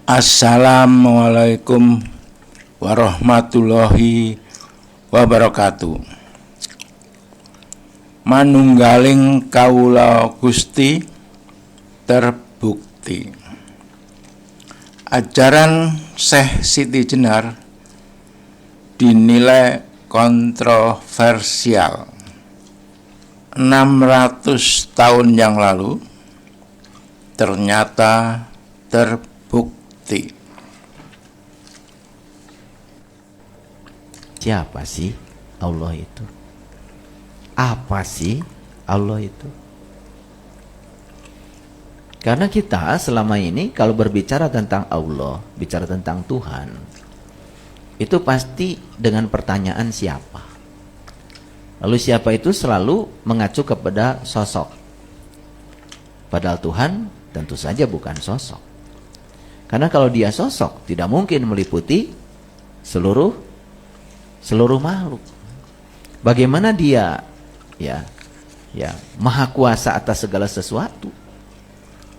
Assalamualaikum warahmatullahi wabarakatuh. Manunggaling kawula Gusti terbukti. Ajaran Syekh Siti Jenar dinilai kontroversial 600 tahun yang lalu, ternyata terbukti. Siapa sih Allah itu? Apa sih Allah itu? Karena kita selama ini kalau berbicara tentang Allah, bicara tentang Tuhan, itu pasti dengan pertanyaan siapa. Lalu siapa itu selalu mengacu kepada sosok. Padahal Tuhan tentu saja bukan sosok. Karena kalau dia sosok, tidak mungkin meliputi seluruh makhluk. Bagaimana dia ya maha kuasa atas segala sesuatu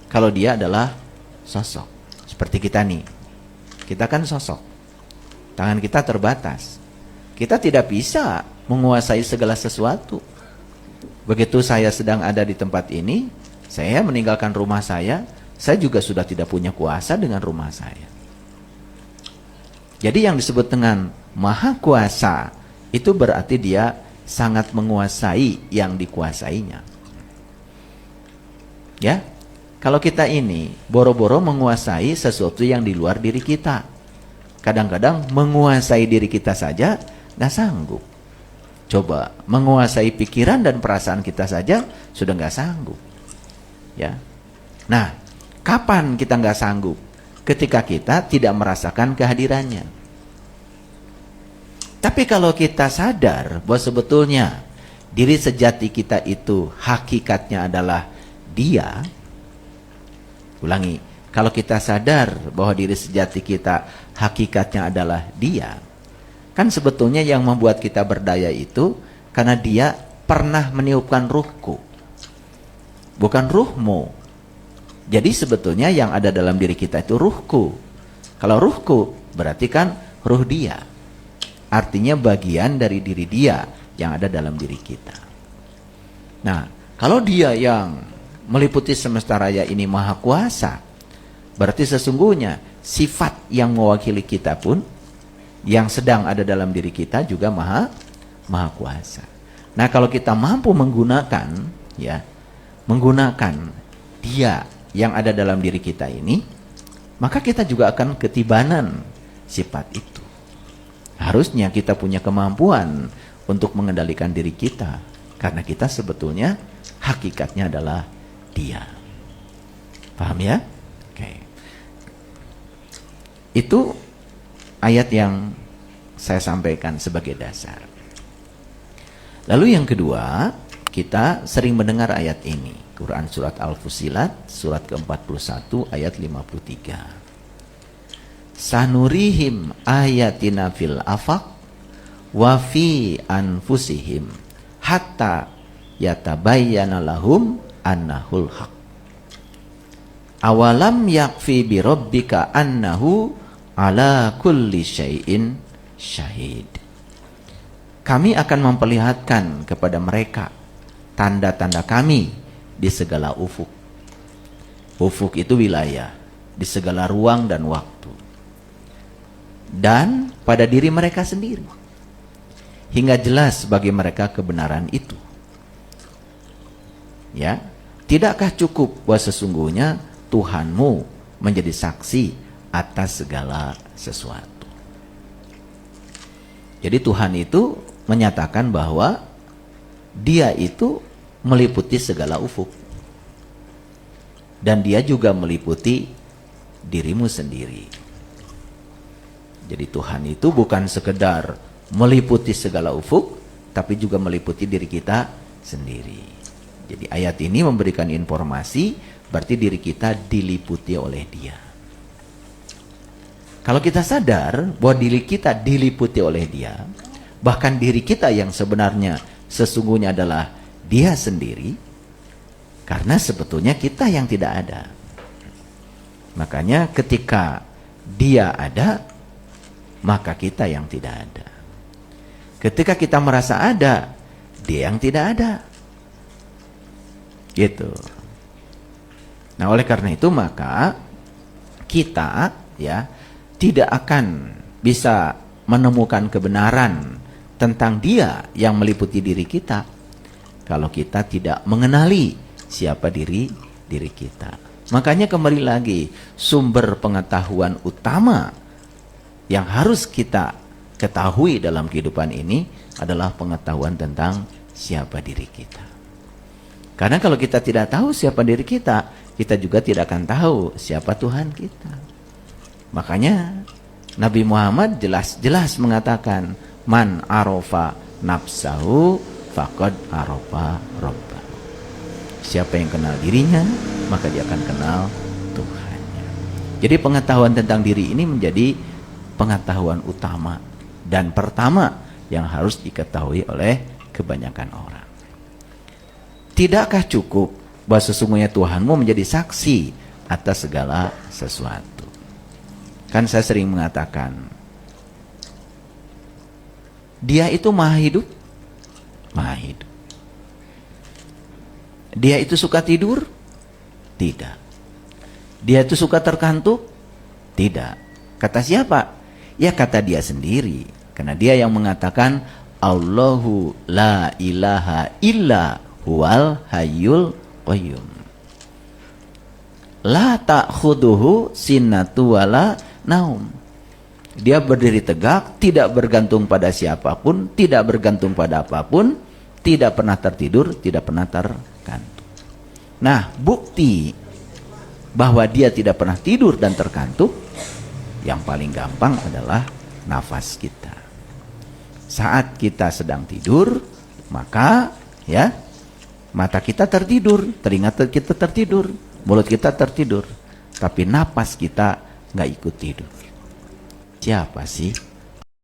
kalau dia adalah sosok? Seperti kita nih, kita kan sosok, tangan kita terbatas, kita tidak bisa menguasai segala sesuatu. Begitu saya sedang ada di tempat ini, saya meninggalkan rumah saya juga sudah tidak punya kuasa dengan rumah saya. Jadi yang disebut dengan maha kuasa itu berarti dia sangat menguasai yang dikuasainya. Ya, kalau kita ini boro-boro menguasai sesuatu yang di luar diri kita, kadang-kadang menguasai diri kita saja nggak sanggup. Coba menguasai pikiran dan perasaan kita saja sudah nggak sanggup. Ya, nah kapan kita nggak sanggup? Ketika kita tidak merasakan kehadirannya. Tapi kalau kita sadar bahwa sebetulnya diri sejati kita itu hakikatnya adalah Dia. Ulangi, kalau kita sadar bahwa diri sejati kita hakikatnya adalah Dia, kan sebetulnya yang membuat kita berdaya itu karena Dia pernah meniupkan ruhku, bukan ruhmu. Jadi sebetulnya yang ada dalam diri kita itu ruhku. Kalau ruhku berarti kan ruh Dia. Artinya bagian dari diri Dia yang ada dalam diri kita. Nah, kalau Dia yang meliputi semesta raya ini maha kuasa, berarti sesungguhnya sifat yang mewakili kita pun yang sedang ada dalam diri kita juga maha kuasa. Nah, kalau kita mampu menggunakan Dia yang ada dalam diri kita ini, maka kita juga akan ketibanan sifat itu. Harusnya kita punya kemampuan untuk mengendalikan diri kita, karena kita sebetulnya hakikatnya adalah Dia. Paham ya? Oke. Itu ayat yang saya sampaikan sebagai dasar. Lalu yang kedua, kita sering mendengar ayat ini. Quran surat Al-Fussilat surat ke-41 ayat 53. Sanurihim ayatina fil afaq wa fi anfusihim hatta yatabayyana lahum annahul haq. Awalam yakfi bi rabbika annahu ala kulli syai'in syahid. Kami akan memperlihatkan kepada mereka tanda-tanda kami di segala ufuk. Ufuk itu wilayah, di segala ruang dan waktu. Dan pada diri mereka sendiri. Hingga jelas bagi mereka kebenaran itu. Ya, tidakkah cukup bahwa sesungguhnya Tuhanmu menjadi saksi atas segala sesuatu. Jadi Tuhan itu menyatakan bahwa Dia itu meliputi segala ufuk. Dan Dia juga meliputi dirimu sendiri. Jadi Tuhan itu bukan sekedar meliputi segala ufuk, tapi juga meliputi diri kita sendiri. Jadi ayat ini memberikan informasi, berarti diri kita diliputi oleh Dia. Kalau kita sadar bahwa diri kita diliputi oleh Dia, bahkan diri kita yang sebenarnya sesungguhnya adalah Dia sendiri, karena sebetulnya kita yang tidak ada. Makanya ketika dia ada, maka kita yang tidak ada. Ketika kita merasa ada, dia yang tidak ada. Gitu. Nah, oleh karena itu maka kita ya tidak akan bisa menemukan kebenaran tentang dia yang meliputi diri kita kalau kita tidak mengenali siapa diri kita. Makanya kembali lagi, sumber pengetahuan utama yang harus kita ketahui dalam kehidupan ini adalah pengetahuan tentang siapa diri kita. Karena kalau kita tidak tahu siapa diri kita, kita juga tidak akan tahu siapa Tuhan kita. Makanya Nabi Muhammad jelas-jelas mengatakan, man arofa nafsahu faqad arofa rabbahu. Siapa yang kenal dirinya, maka dia akan kenal Tuhannya. Jadi pengetahuan tentang diri ini menjadi pengetahuan utama dan pertama yang harus diketahui oleh kebanyakan orang. Tidakkah cukup bahwa sesungguhnya Tuhanmu menjadi saksi atas segala sesuatu? Kan saya sering mengatakan, dia itu maha hidup, maha hidup. Dia itu suka tidur? Tidak. Dia itu suka terkantuk? Tidak. Kata siapa? Ya kata dia sendiri. Karena dia yang mengatakan, Allahu la ilaha illa huwal hayyul qayyum. La ta'khuduhu sinatu wala naum. Dia berdiri tegak, tidak bergantung pada siapapun, tidak bergantung pada apapun, tidak pernah tertidur, tidak pernah terkantuk. Nah, bukti bahwa dia tidak pernah tidur dan terkantuk yang paling gampang adalah nafas kita. Saat kita sedang tidur, maka ya mata kita tertidur, telinga kita tertidur, mulut kita tertidur, tapi napas kita nggak ikut tidur. Siapa sih